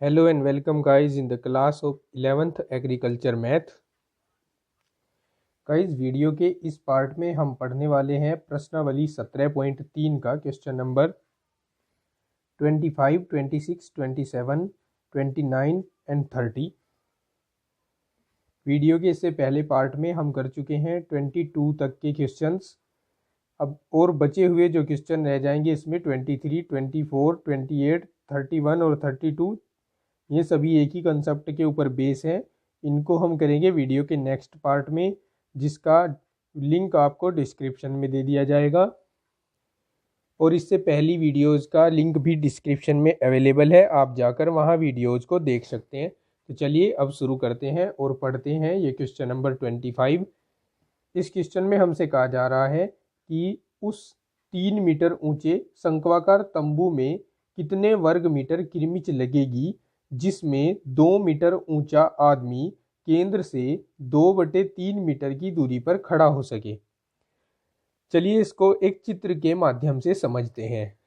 Hello and welcome guys in the class of 11th Agriculture Math। Guys video के इस part में हम पढ़ने वाले हैं प्रश्नावली 17.3 का क्वेश्चन नंबर 25, 26, 27, 29 एंड 30। वीडियो के इससे पहले पार्ट में हम कर चुके हैं 22 तक के क्वेश्चंस। अब और बचे हुए जो क्वेश्चन रह जाएंगे इसमें 23, 24, 28, 31 और 32 ये सभी एक ही कंसेप्ट के ऊपर बेस है। इनको हम करेंगे वीडियो के नेक्स्ट पार्ट में, जिसका लिंक आपको डिस्क्रिप्शन में दे दिया जाएगा और इससे पहली वीडियोस का लिंक भी डिस्क्रिप्शन में अवेलेबल है, आप जाकर वहां वीडियोस को देख सकते हैं। तो चलिए अब शुरू करते हैं और पढ़ते हैं ये क्वेश्चन नंबर 25। इस क्वेश्चन में हमसे कहा जा रहा है कि उस 3 मीटर ऊंचे शंक्वाकार तंबू में कितने वर्ग मीटर किरमिच लगेगी जिसमें 2 मीटर ऊंचा आदमी केंद्र से 2/3 मीटर की दूरी पर खड़ा हो सके। चलिए इसको एक चित्र के माध्यम से समझते हैं।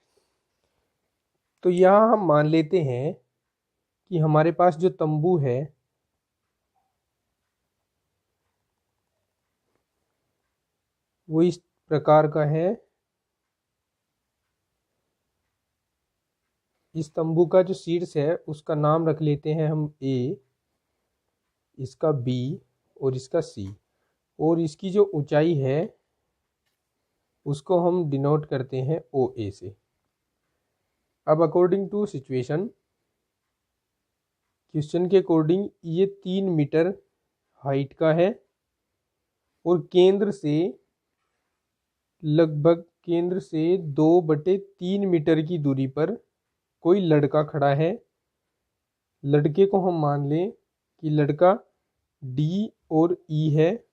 तो यहाँ हम मान लेते हैं कि हमारे पास जो तंबू है वो इस प्रकार का है। इस तंबू का जो शीर्ष है उसका नाम रख लेते हैं हम ए, इसका बी और इसका सी, और इसकी जो ऊंचाई है उसको हम डिनोट करते हैं ओ ए से। अब अकॉर्डिंग टू सिचुएशन, क्वेश्चन के अकॉर्डिंग ये 3 मीटर हाइट का है और केंद्र से लगभग 2/3 मीटर की दूरी पर कोई लड़का खड़ा है। लड़के को हम मान लें कि लड़का डी और ई है।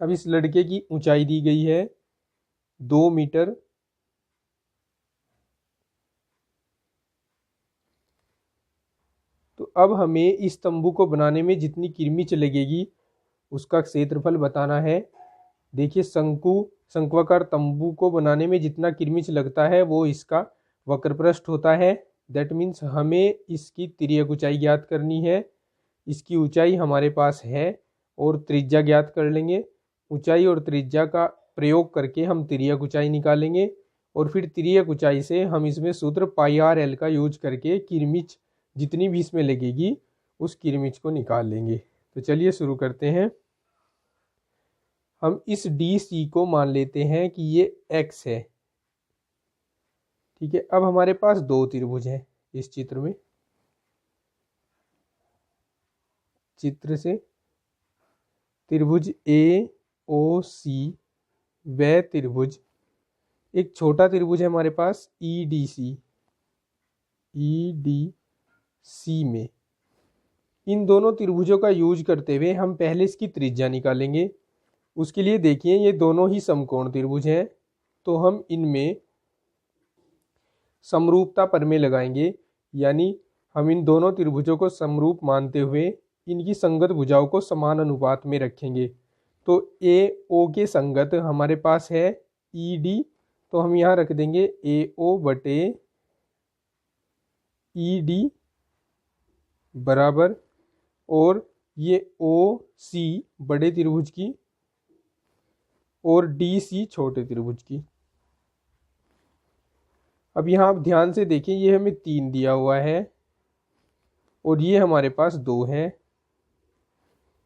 अब इस लड़के की ऊंचाई दी गई है 2 मीटर। तो अब हमें इस तंबू को बनाने में जितनी किरमिच लगेगी उसका क्षेत्रफल बताना है। देखिए शंक्वाकार तंबू को बनाने में जितना किरमिच लगता है वो इसका वक्रपृष्ठ होता है। दैट मीन्स हमें इसकी तिर्यक ऊंचाई ज्ञात करनी है। इसकी ऊंचाई हमारे पास है और त्रिज्या ज्ञात कर लेंगे। ऊंचाई और त्रिज्या का प्रयोग करके हम तिर्यक ऊंचाई निकालेंगे और फिर तिर्यक ऊंचाई से हम इसमें सूत्र पाई आर एल का यूज करके किरमिच जितनी भी इसमें लगेगी उस किरमिच को निकाल लेंगे। तो चलिए शुरू करते हैं। हम इस डी सी को मान लेते हैं कि ये x है, ठीक है। अब हमारे पास 2 त्रिभुज हैं इस चित्र में। चित्र से त्रिभुज ए ओ सी व त्रिभुज, एक छोटा त्रिभुज है हमारे पास ई डी सी में। इन दोनों त्रिभुजों का यूज करते हुए हम पहले इसकी त्रिज्या निकालेंगे। उसके लिए देखिए ये दोनों ही समकोण त्रिभुज हैं, तो हम इनमें समरूपता प्रमेय लगाएंगे, यानी हम इन दोनों त्रिभुजों को समरूप मानते हुए इनकी संगत भुजाओं को समान अनुपात में रखेंगे। तो ए ओ के संगत हमारे पास है ई डी, तो हम यहाँ रख देंगे ए ओ बटे ई डी बराबर, और ये ओ सी बड़े त्रिभुज की और डी सी छोटे त्रिभुज की। अब यहाँ आप ध्यान से देखें, ये हमें 3 दिया हुआ है और ये हमारे पास 2 है।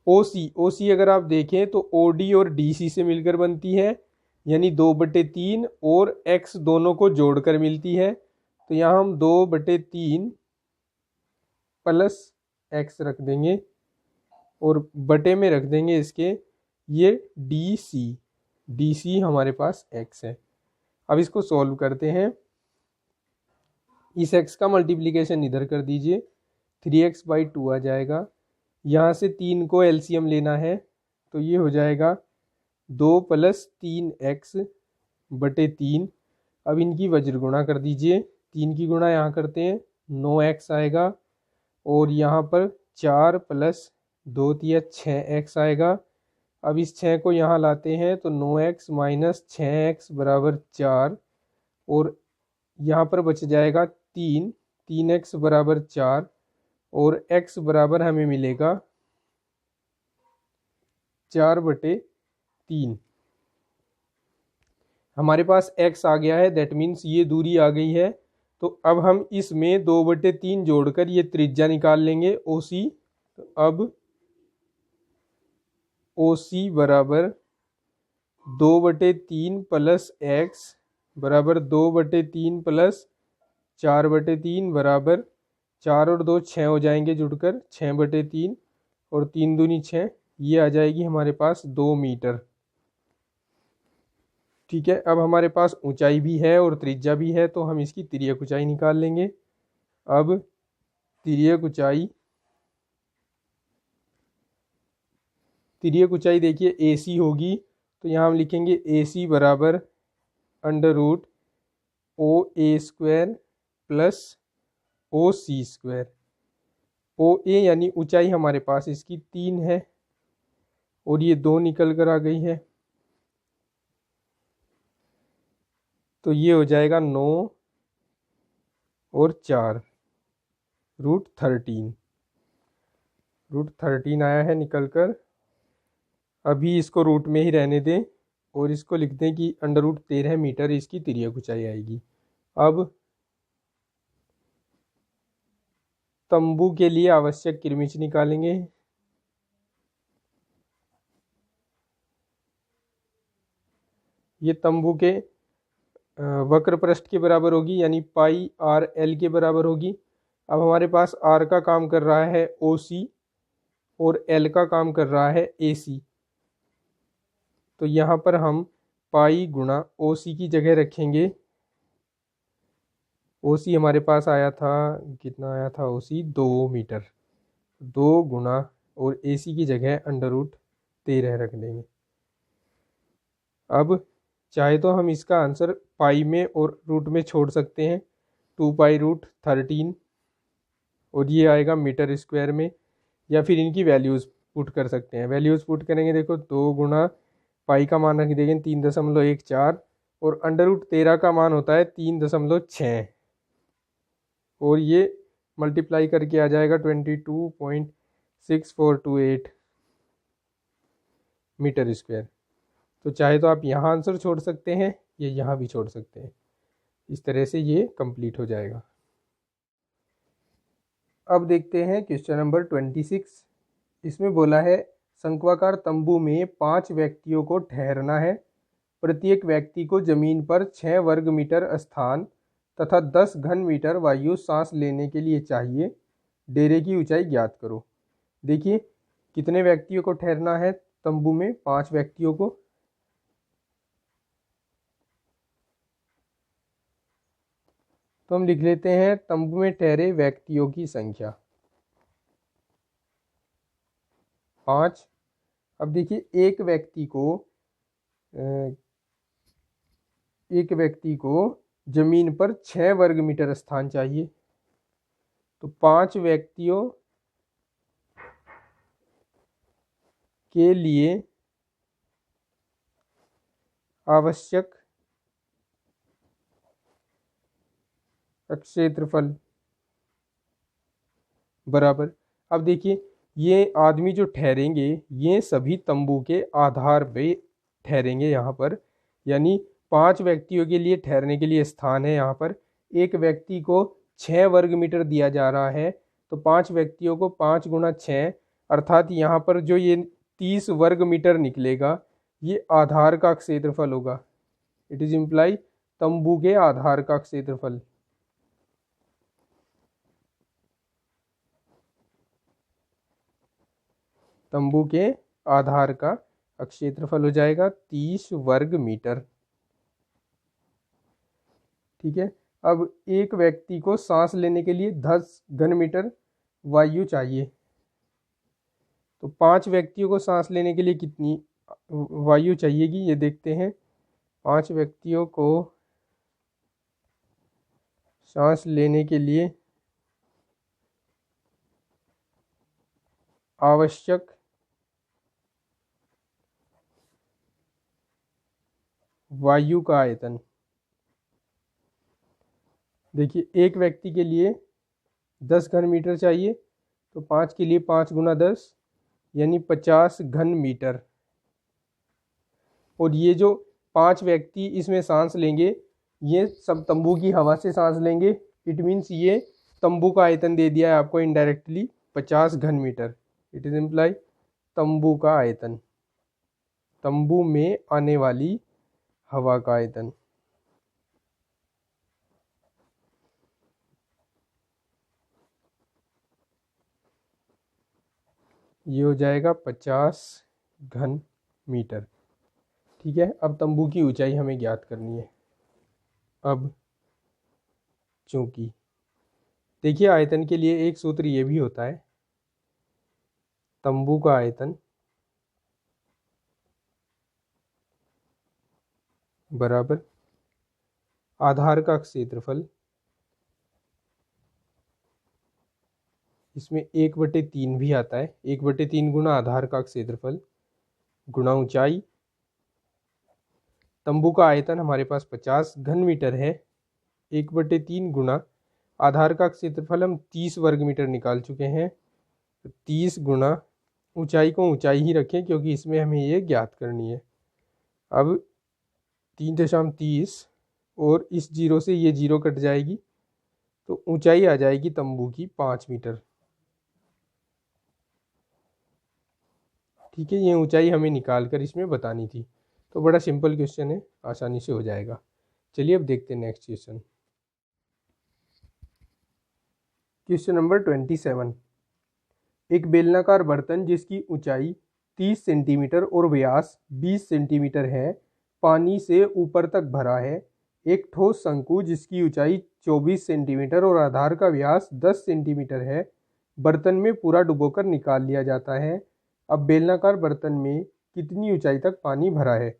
ओ सी अगर आप देखें तो ओ डी और डी सी से मिलकर बनती है, यानी 2/3 और x दोनों को जोड़कर मिलती है। तो यहाँ हम 2/3 प्लस x रख देंगे और बटे में रख देंगे इसके ये डी सी हमारे पास x है। अब इसको सॉल्व करते हैं। इस x का मल्टीप्लिकेशन इधर कर दीजिए, 3x/2 आ जाएगा। यहाँ से 3 को एलसीएम लेना है, तो ये हो जाएगा 2 + 3x/3। अब इनकी वज्र गुणा कर दीजिए, 3 की गुणा यहाँ करते हैं 9x आएगा, और यहाँ पर 4 + 2 × 6x आएगा। अब इस 6 को यहाँ लाते हैं तो 9x - 6x = 4, और यहाँ पर बच जाएगा 3 3x बराबर 4 और x बराबर हमें मिलेगा 4/3। हमारे पास x आ गया है, दैट मीन्स ये दूरी आ गई है। तो अब हम इसमें 2/3 जोड़कर ये त्रिज्या निकाल लेंगे OC। तो अब OC बराबर 2/3 प्लस x बराबर 2/3 प्लस 4/3 बराबर 4 और 2 6 हो जाएंगे जुड़कर 6/3 और 3 दूनी 6, ये आ जाएगी हमारे पास 2 मीटर। ठीक है, अब हमारे पास ऊंचाई भी है और त्रिज्या भी है, तो हम इसकी तिर्यक ऊंचाई निकाल लेंगे। अब तिर्यक ऊंचाई देखिए AC होगी, तो यहाँ हम लिखेंगे AC बराबर √ OA² प्लस OC²। OA यानी ऊंचाई हमारे पास इसकी 3 है और ये 2 निकल कर आ गई है, तो ये हो जाएगा 9 और 4 √13। √13 आया है निकल कर। अभी इसको रूट में ही रहने दें और इसको लिख दें कि √13 मीटर इसकी तिर्यक ऊंचाई आएगी। अब तंबू के लिए आवश्यक किरमिच निकालेंगे। ये तंबू के वक्र पृष्ठ के बराबर होगी, यानी πr/l के बराबर होगी। अब हमारे पास r का काम कर रहा है OC और l का काम कर रहा है AC। तो यहाँ पर हम पाई गुणा OC की जगह रखेंगे। OC हमारे पास आया था, कितना आया था OC? 2 मीटर। 2 गुणा और AC की जगह √13 रख देंगे। अब चाहे तो हम इसका आंसर पाई में और रूट में छोड़ सकते हैं, 2π√13, और ये आएगा मीटर स्क्वायर में, या फिर इनकी वैल्यूज़ पुट कर सकते हैं। वैल्यूज़ पुट करेंगे, देखो 2 गुणा पाई का मान रख देंगे 3.14 और √13 का मान होता है 3.6, और ये मल्टीप्लाई करके आ जाएगा 22.6428 मीटर स्क्वायर। तो चाहे तो आप यहाँ आंसर छोड़ सकते हैं या यहाँ भी छोड़ सकते हैं। इस तरह से ये कंप्लीट हो जाएगा। अब देखते हैं क्वेश्चन नंबर 26। इसमें बोला है शंक्वाकार तंबू में 5 व्यक्तियों को ठहरना है। प्रत्येक व्यक्ति को जमीन पर 6 वर्ग मीटर स्थान तथा 10 घन मीटर वायु सांस लेने के लिए चाहिए। डेरे की ऊंचाई ज्ञात करो। देखिए कितने व्यक्तियों को ठहरना है तंबू में? 5 व्यक्तियों को। तो हम लिख लेते हैं तंबू में ठहरे व्यक्तियों की संख्या 5। अब देखिए एक व्यक्ति को जमीन पर 6 वर्ग मीटर स्थान चाहिए। तो 5 व्यक्तियों के लिए आवश्यक क्षेत्रफल बराबर। अब देखिए ये आदमी जो ठहरेंगे ये सभी तंबू के आधार पे ठहरेंगे यहाँ पर, यानी 5 व्यक्तियों के लिए ठहरने के लिए स्थान है यहाँ पर। एक व्यक्ति को 6 वर्ग मीटर दिया जा रहा है, तो 5 व्यक्तियों को 5 गुणा 6, अर्थात यहाँ पर जो ये 30 वर्ग मीटर निकलेगा ये आधार का क्षेत्रफल होगा। इट इज इम्प्लाई तंबू के आधार का क्षेत्रफल। तंबू के आधार का क्षेत्रफल हो जाएगा 30 वर्ग मीटर। ठीक है, अब एक व्यक्ति को सांस लेने के लिए 10 घन मीटर वायु चाहिए। तो 5 व्यक्तियों को सांस लेने के लिए कितनी वायु चाहिएगी ये देखते हैं। 5 व्यक्तियों को सांस लेने के लिए आवश्यक वायु का आयतन। देखिए एक व्यक्ति के लिए 10 घन मीटर चाहिए, तो 5 के लिए 5 गुना 10 यानी 50 घन मीटर। और ये जो 5 व्यक्ति इसमें सांस लेंगे, ये सब तंबू की हवा से सांस लेंगे। इट मीन्स ये तंबू का आयतन दे दिया है आपको इनडायरेक्टली 50 घन मीटर। इट इज इम्प्लाई तंबू का आयतन, तंबू में आने वाली हवा का आयतन। ये हो जाएगा 50 घन मीटर। ठीक है, अब तंबू की ऊंचाई हमें ज्ञात करनी है। अब चूंकि देखिए आयतन के लिए एक सूत्र ये भी होता है, तंबू का आयतन बराबर आधार का क्षेत्रफल, इसमें 1/3 भी आता है, 1/3 गुना आधार का क्षेत्रफल गुणा ऊंचाई। तंबू का आयतन हमारे पास 50 घन मीटर है, 1/3 गुना आधार का क्षेत्रफल हम 30 वर्ग मीटर निकाल चुके हैं, तो 30 गुना ऊंचाई को ऊंचाई ही रखें क्योंकि इसमें हमें ये ज्ञात करनी है। अब 3.30 और इस जीरो से ये जीरो कट जाएगी, तो ऊंचाई आ जाएगी तंबू की 5 मीटर। ठीक है, ये ऊंचाई हमें निकाल कर इसमें बतानी थी। तो बड़ा सिंपल क्वेश्चन है, आसानी से हो जाएगा। चलिए अब देखते हैं नेक्स्ट क्वेश्चन। Question number 27। एक बेलनाकार बर्तन जिसकी ऊंचाई 30 सेंटीमीटर और व्यास 20 सेंटीमीटर है, पानी से ऊपर तक भरा है। एक ठोस शंकु जिसकी ऊंचाई 24 सेंटीमीटर और आधार का व्यास 10 सेंटीमीटर है, बर्तन में पूरा डुबोकर निकाल लिया जाता है। अब बेलनाकार बर्तन में कितनी ऊंचाई तक पानी भरा है?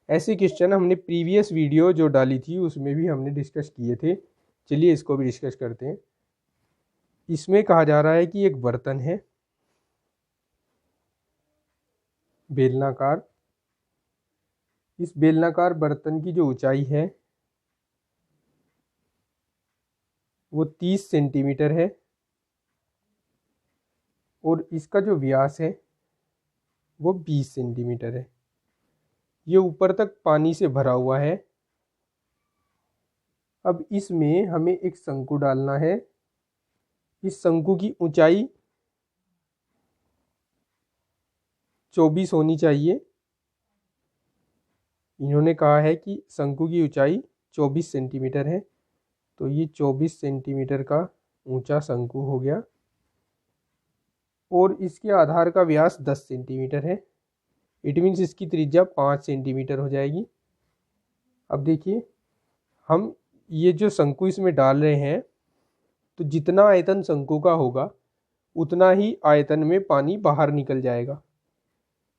ऐसे क्वेश्चन हमने प्रीवियस वीडियो जो डाली थी उसमें भी हमने डिस्कस किए थे। चलिए इसको भी डिस्कस करते हैं। इसमें कहा जा रहा है कि एक बर्तन है बेलनाकार, इस बेलनाकार बर्तन की जो ऊंचाई है वो 30 सेंटीमीटर है और इसका जो व्यास है वो 20 सेंटीमीटर है। ये ऊपर तक पानी से भरा हुआ है। अब इसमें हमें एक शंकु डालना है। इस शंकु की ऊंचाई 24 होनी चाहिए। इन्होंने कहा है कि शंकु की ऊंचाई 24 सेंटीमीटर है, तो ये 24 सेंटीमीटर का ऊंचा शंकु हो गया और इसके आधार का व्यास 10 सेंटीमीटर है। इट मीन्स इसकी त्रिज्या 5 सेंटीमीटर हो जाएगी। अब देखिए हम ये जो शंकु इसमें डाल रहे हैं, तो जितना आयतन शंकु का होगा उतना ही आयतन में पानी बाहर निकल जाएगा।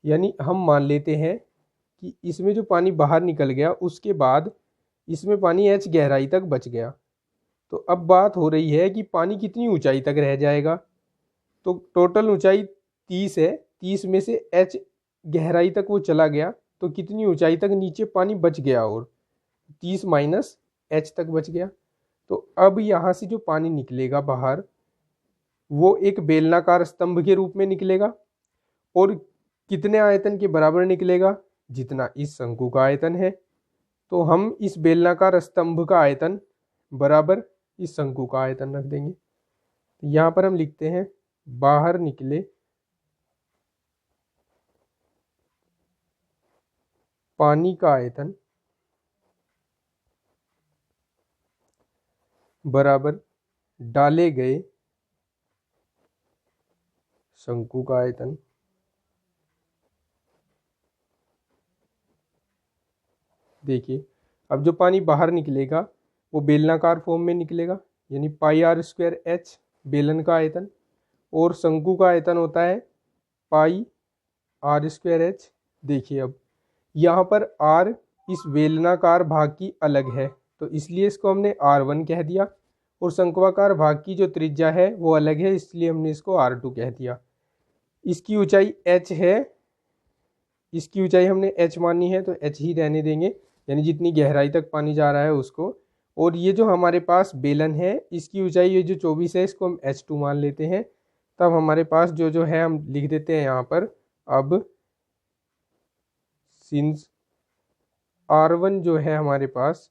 यानी हम मान लेते हैं कि इसमें जो पानी बाहर निकल गया उसके बाद इसमें पानी h गहराई तक बच गया। तो अब बात हो रही है कि पानी कितनी ऊंचाई तक रह जाएगा। तो टोटल ऊंचाई 30 है, 30 में से h गहराई तक वो चला गया, तो कितनी ऊंचाई तक नीचे पानी बच गया और 30 माइनस h तक बच गया। तो अब यहाँ से जो पानी निकलेगा बाहर वो एक बेलनाकार स्तंभ के रूप में निकलेगा और कितने आयतन के बराबर निकलेगा? जितना इस शंकु का आयतन है। तो हम इस बेलनाकार स्तंभ का आयतन बराबर इस शंकु का आयतन रख देंगे। तो यहाँ पर हम लिखते हैं बाहर निकले पानी का आयतन बराबर डाले गए शंकु का आयतन। देखिए अब जो पानी बाहर निकलेगा वो बेलनाकार फॉर्म में निकलेगा, यानी πr²h बेलन का आयतन, और शंकु का आयतन होता है πr²h। देखिए अब यहाँ पर r इस बेलनाकार भाग की अलग है, तो इसलिए इसको हमने r1 कह दिया, और शंक्वाकार भाग की जो त्रिज्या है वो अलग है, इसलिए हमने इसको r2 कह दिया। इसकी ऊंचाई h है, इसकी ऊंचाई हमने h मानी है तो h ही रहने देंगे, यानी जितनी गहराई तक पानी जा रहा है उसको। और ये जो हमारे पास बेलन है इसकी ऊंचाई ये जो 24 है इसको हम h2 मान लेते हैं। तब हमारे पास जो जो है हम लिख देते हैं यहाँ पर। अब सिंस r1 जो है हमारे पास,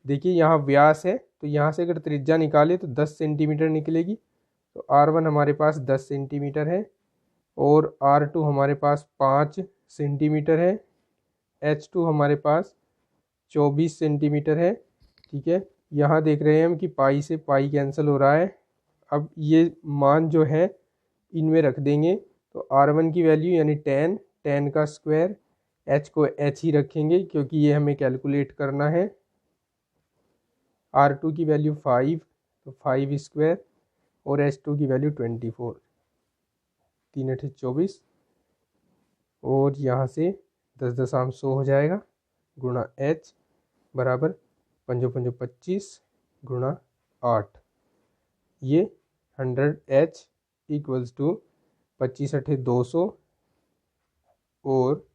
देखिए यहाँ व्यास है तो यहाँ से अगर त्रिज्या निकाले तो 10 सेंटीमीटर निकलेगी। तो r1 हमारे पास 10 सेंटीमीटर है और r2 हमारे पास 5 सेंटीमीटर है, h2 हमारे पास 24 सेंटीमीटर है। ठीक है, यहाँ देख रहे हैं हम कि पाई से पाई कैंसिल हो रहा है। अब ये मान जो है इनमें रख देंगे तो r1 की वैल्यू यानी 10 का स्क्वायर, h को h ही रखेंगे क्योंकि ये हमें कैलकुलेट करना है। r2 की वैल्यू 5 तो 5 स्क्वायर और h2 की वैल्यू 24, 3 8 24 और यहाँ से 10 दशमलव 100 हो जाएगा गुणा h बराबर 5 5 25 गुणा 8। ये 100h इक्वल्स टू 25 8 200 और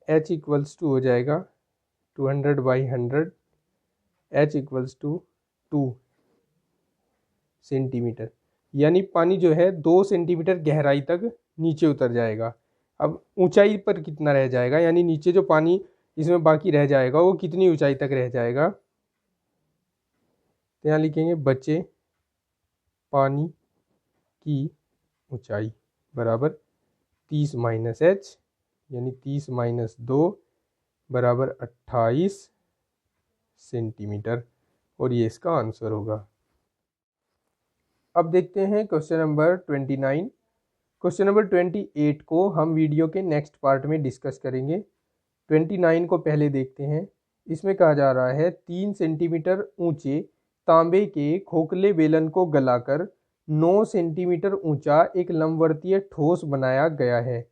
h इक्वल्स टू हो जाएगा 200/100, h इक्वल्स टू 2 सेंटीमीटर। यानी पानी जो है 2 सेंटीमीटर गहराई तक नीचे उतर जाएगा। अब ऊंचाई पर कितना रह जाएगा, यानी नीचे जो पानी इसमें बाकी रह जाएगा वो कितनी ऊंचाई तक रह जाएगा। तो यहाँ लिखेंगे बचे पानी की ऊंचाई बराबर 30 - h यानी 30 - 2 बराबर 28 सेंटीमीटर और ये इसका आंसर होगा। अब देखते हैं क्वेश्चन नंबर 29। क्वेश्चन नंबर 28 को हम वीडियो के नेक्स्ट पार्ट में डिस्कस करेंगे। 29 को पहले देखते हैं। इसमें कहा जा रहा है 3 सेंटीमीटर ऊंचे तांबे के खोखले बेलन को गलाकर 9 सेंटीमीटर ऊंचा एक लंबवर्तीय ठोस बनाया गया है।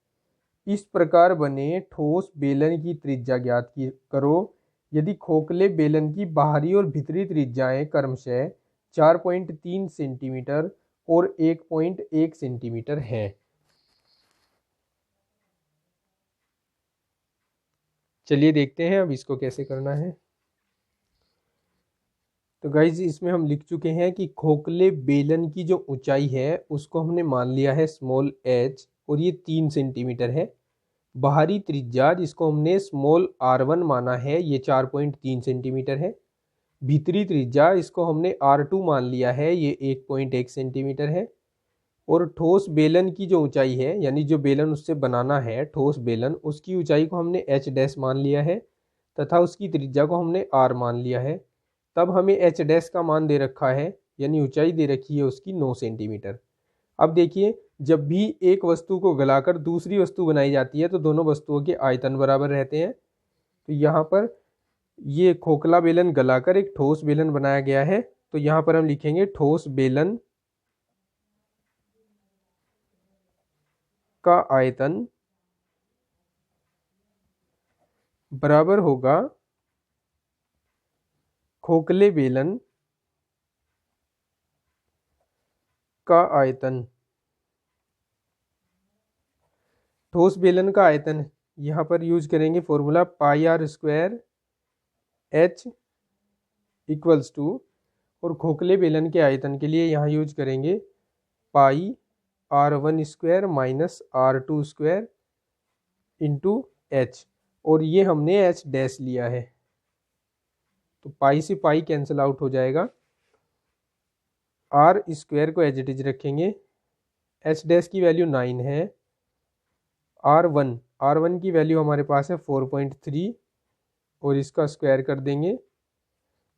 इस प्रकार बने ठोस बेलन की त्रिज्या ज्ञात करो। यदि खोखले बेलन की बाहरी और भीतरी त्रिज्याएं क्रमशः 4.3 सेंटीमीटर और 1.1 सेंटीमीटर है। चलिए देखते हैं अब इसको कैसे करना है। तो गाइज इसमें हम लिख चुके हैं कि खोखले बेलन की जो ऊंचाई है उसको हमने मान लिया है स्मॉल h और ये 3 सेंटीमीटर है। बाहरी त्रिज्या जिसको हमने स्मॉल r1 माना है ये 4.3 सेंटीमीटर है। भीतरी त्रिज्या इसको हमने r2 मान लिया है ये 1.1 सेंटीमीटर है। और ठोस बेलन की जो ऊंचाई है यानी जो बेलन उससे बनाना है ठोस बेलन, उसकी ऊंचाई को हमने h डैश मान लिया है तथा उसकी त्रिज्या को हमने r मान लिया है। तब हमें h डैश का मान दे रखा है यानी ऊंचाई दे रखी है उसकी 9 सेंटीमीटर। अब देखिए जब भी एक वस्तु को गलाकर दूसरी वस्तु बनाई जाती है तो दोनों वस्तुओं के आयतन बराबर रहते हैं। तो यहाँ पर ये खोखला बेलन गलाकर एक ठोस बेलन बनाया गया है। तो यहाँ पर हम लिखेंगे ठोस बेलन का आयतन बराबर होगा खोखले बेलन का आयतन। ठोस बेलन का आयतन यहाँ पर यूज करेंगे formula πr² h equals to, और खोखले बेलन के आयतन के लिए यहाँ यूज करेंगे πr1² - r2² इंटू h, और ये हमने h डैश लिया है तो पाई से पाई कैंसिल आउट हो जाएगा। r स्क्वायर को एज इट इज रखेंगे। h डैश की वैल्यू 9 है। r1 की वैल्यू हमारे पास है 4.3 और इसका स्क्वायर कर देंगे,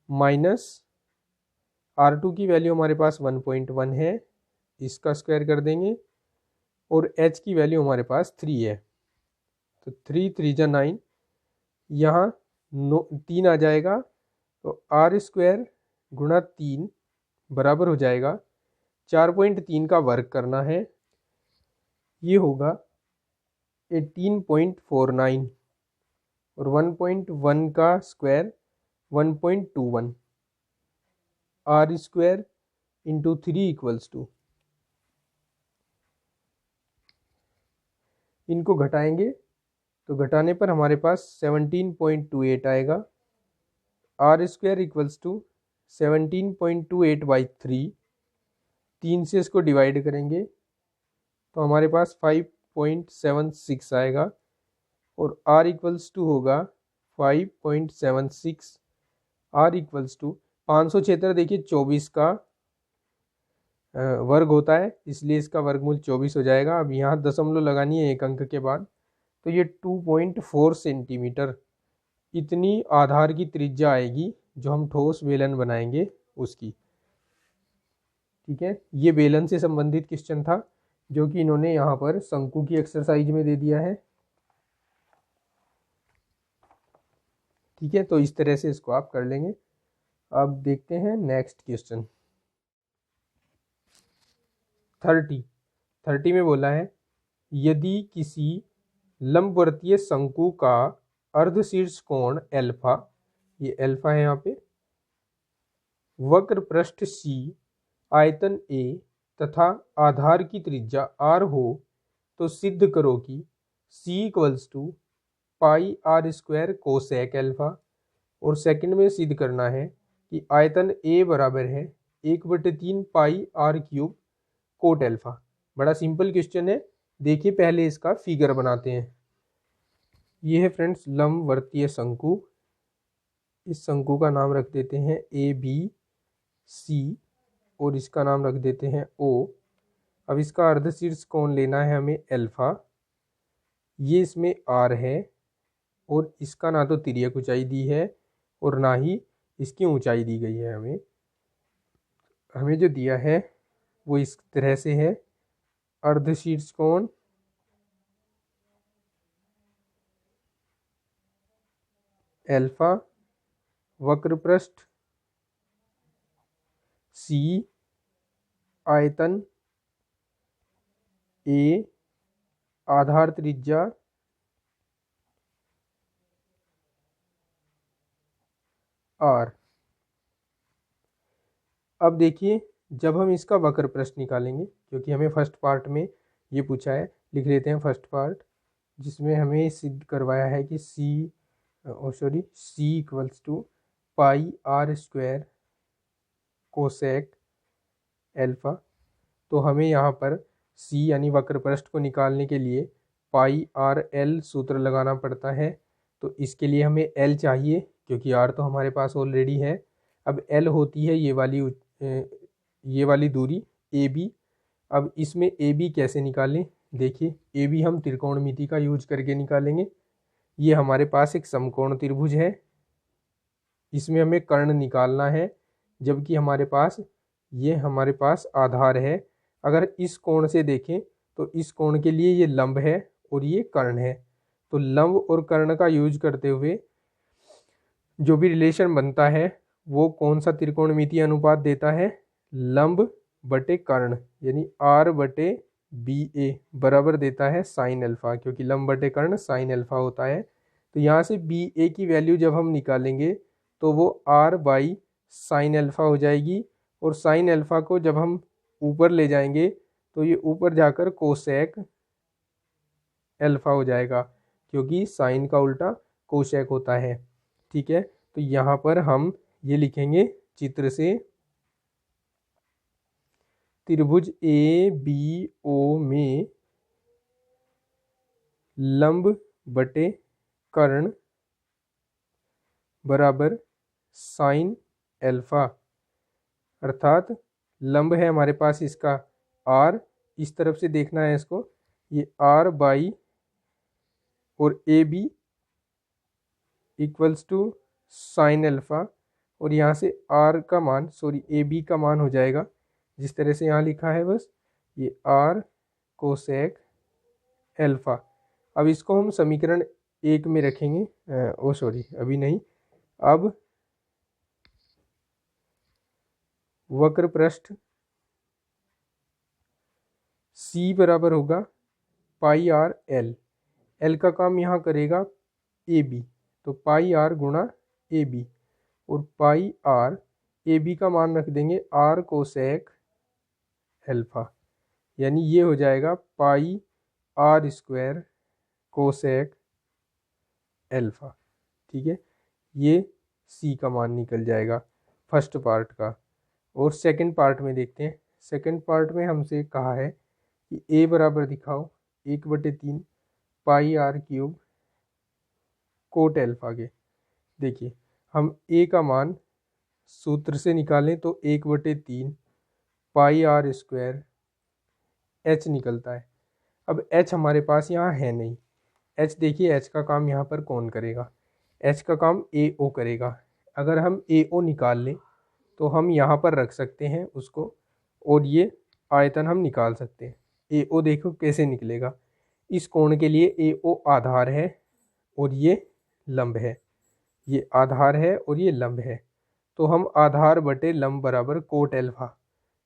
माइनस r2 की वैल्यू हमारे पास 1.1 है, इसका स्क्वायर कर देंगे और h की वैल्यू हमारे पास 3 है। तो 3 3 जा 9, यहाँ 3 आ जाएगा तो r² गुणा 3 बराबर हो जाएगा 4.3 का वर्ग करना है, ये होगा 18.49 और 1.1 का square 1.21, r² into 3 equals to, इनको घटाएंगे तो घटाने पर हमारे पास 17.28 आएगा। r² इक्वल्स टू 17.28/3, 3 से इसको डिवाइड करेंगे तो हमारे पास 5.76 आएगा और r इक्वल्स टू होगा 5.76। r इक्वल्स टू 576 देखिए 24 का वर्ग होता है, इसलिए इसका वर्गमूल 24 हो जाएगा। अब यहाँ दशमलव लगानी है एक अंक के बाद, तो ये 2.4 सेंटीमीटर इतनी आधार की त्रिज्या आएगी जो हम ठोस बेलन बनाएंगे उसकी। ठीक है, ये बेलन से संबंधित क्वेश्चन था जो कि इन्होंने यहाँ पर शंकु की एक्सरसाइज में दे दिया है। ठीक है, तो इस तरह से इसको आप कर लेंगे। अब देखते हैं नेक्स्ट क्वेश्चन 30 में बोला है यदि किसी लंबवर्तीय शंकु का अर्धशीर्ष कोण एल्फा, ये एल्फा है यहाँ पे, वक्र पृष्ठ सी, आयतन ए तथा आधार की त्रिज्या आर हो तो सिद्ध करो कि C equals to pi r square cosec alpha. और सेकंड में सिद्ध करना है कि आयतन ए बराबर है 1/3 pi r cube cot alpha. बड़ा सिंपल क्वेश्चन है, देखिए पहले इसका फिगर बनाते हैं। ये है फ्रेंड्स लंबवर्तीय शंकु, इस शंकु का नाम रख देते हैं ABC और इसका नाम रख देते हैं O। अब इसका अर्धशीर्ष कोण लेना है हमें एल्फा, ये इसमें R है और इसका ना तो तिर्यक ऊंचाई दी है और ना ही इसकी ऊंचाई दी गई है। हमें जो दिया है वो इस तरह से है, अर्धशीर्ष कोण एल्फा, वक्र पृष्ठ C, आयतन ए, आधार त्रिज्या R। अब देखिए जब हम इसका वक्र पृष्ठ निकालेंगे, क्योंकि हमें फर्स्ट पार्ट में ये पूछा है, लिख लेते हैं फर्स्ट पार्ट जिसमें हमें सिद्ध करवाया है कि C equals to pi r square cosec alpha. तो हमें यहाँ पर C यानी वक्र पृष्ठ को निकालने के लिए पाई आर एल सूत्र लगाना पड़ता है। तो इसके लिए हमें L चाहिए क्योंकि R तो हमारे पास ऑलरेडी है। अब L होती है ये वाली दूरी AB। अब इसमें AB कैसे निकालें, देखिए AB हम त्रिकोणमिति का यूज करके निकालेंगे। ये हमारे पास एक समकोण त्रिभुज है, इसमें हमें कर्ण निकालना है, जबकि हमारे पास आधार है। अगर इस कोण से देखें तो इस कोण के लिए ये लंब है और ये कर्ण है। तो लंब और कर्ण का यूज करते हुए जो भी रिलेशन बनता है वो कौन सा त्रिकोणमितीय अनुपात देता है, लंब बटे कर्ण, यानी R/BA बराबर देता है साइन अल्फा, क्योंकि लंब बटे कर्ण साइन अल्फा होता है। तो यहाँ से BA की वैल्यू जब हम निकालेंगे तो वो R/साइन अल्फा हो जाएगी और साइन अल्फा को जब हम ऊपर ले जाएंगे तो ये ऊपर जाकर कोसेक अल्फा हो जाएगा, क्योंकि साइन का उल्टा कोसेक होता है। ठीक है, तो यहाँ पर हम ये लिखेंगे चित्र से, त्रिभुज ABO में लंब बटे कर्ण बराबर साइन अल्फा, अर्थात लंब है हमारे पास इसका R, इस तरफ से देखना है इसको, ये R/, और AB equals to sine alpha, और यहाँ से AB का मान हो जाएगा जिस तरह से यहाँ लिखा है, बस ये R कोसेक अल्फा। अब इसको हम समीकरण 1 में रखेंगे, अभी नहीं, अब वक्र पृष्ठ C बराबर होगा पाई आर एल का काम यहाँ करेगा AB, तो पाई आर गुणा AB, और पाई आर AB का मान रख देंगे R कोसेक अल्फा, यानी ये हो जाएगा पाई आर स्क्वायर कोसेक अल्फा। ठीक है, ये C का मान निकल जाएगा। फर्स्ट पार्ट का। और सेकंड पार्ट में देखते हैं। सेकंड पार्ट में हमसे कहा है कि ए बराबर दिखाओ 1/3 pi r cube cot alpha के। देखिए हम ए का मान सूत्र से निकालें तो 1/3 पाई आर स्क्वायर एच निकलता है। अब एच हमारे पास यहाँ है नहीं। एच देखिए, एच का काम यहाँ पर कौन करेगा? एच का काम ए ओ करेगा। अगर हम ए ओ निकाल लें तो हम यहाँ पर रख सकते हैं उसको, और ये आयतन हम निकाल सकते हैं। ए ओ देखो कैसे निकलेगा। इस कोण के लिए ए ओ आधार है और ये लंब है। ये आधार है और ये लंब है, तो हम आधार बटे लंब बराबर कोट एल्फा,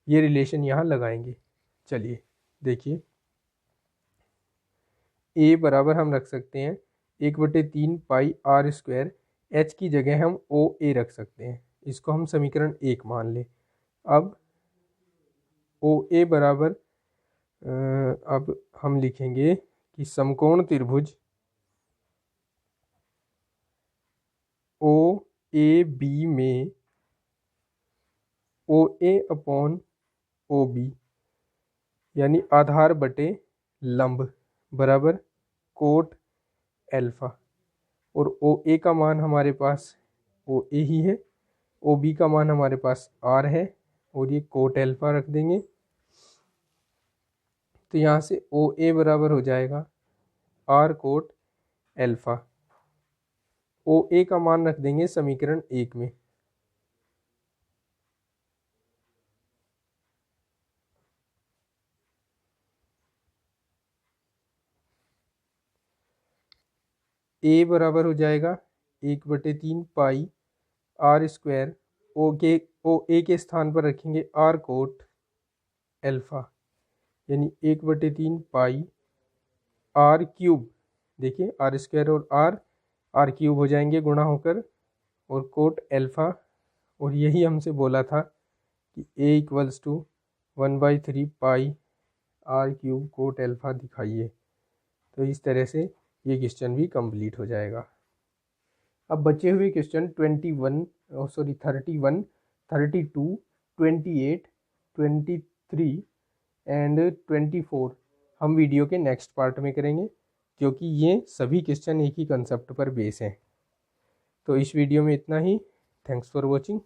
ये रिलेशन यहाँ लगाएंगे। चलिए देखिए, ए बराबर हम रख सकते हैं 1/3 पाई आर स्क्वायर। एच की जगह हम ओ ए रख सकते हैं। इसको हम समीकरण 1 मान लें। अब ओ ए बराबर अब हम लिखेंगे कि समकोण त्रिभुज ओ ए बी में ओ ए अपॉन ओ बी यानी आधार बटे लंब बराबर कोट एल्फा। और ओ ए का मान हमारे पास ओ ए ही है, ओ बी का मान हमारे पास आर है, और ये कोट एल्फा रख देंगे। तो यहाँ से ओ ए बराबर हो जाएगा आर कोट एल्फा। ओ ए का मान रख देंगे समीकरण 1 में। ए बराबर हो जाएगा 1/3 पाई आर स्क्वायर। ओ ए के स्थान पर रखेंगे आर कोट एल्फा, यानी 1/3 पाई आर क्यूब। देखिए आर स्क्वायर और आर क्यूब हो जाएंगे गुणा होकर, और कोट एल्फा। और यही हमसे बोला था कि A equals to 1/3 pi r cube cot alpha दिखाइए। तो इस तरह से ये क्वेश्चन भी कंप्लीट हो जाएगा। अब बचे हुए क्वेश्चन 31, 32, 28, 23 एंड 24 हम वीडियो के नेक्स्ट पार्ट में करेंगे, क्योंकि ये सभी क्वेश्चन एक ही कंसेप्ट पर बेस हैं। तो इस वीडियो में इतना ही। Thanks for watching.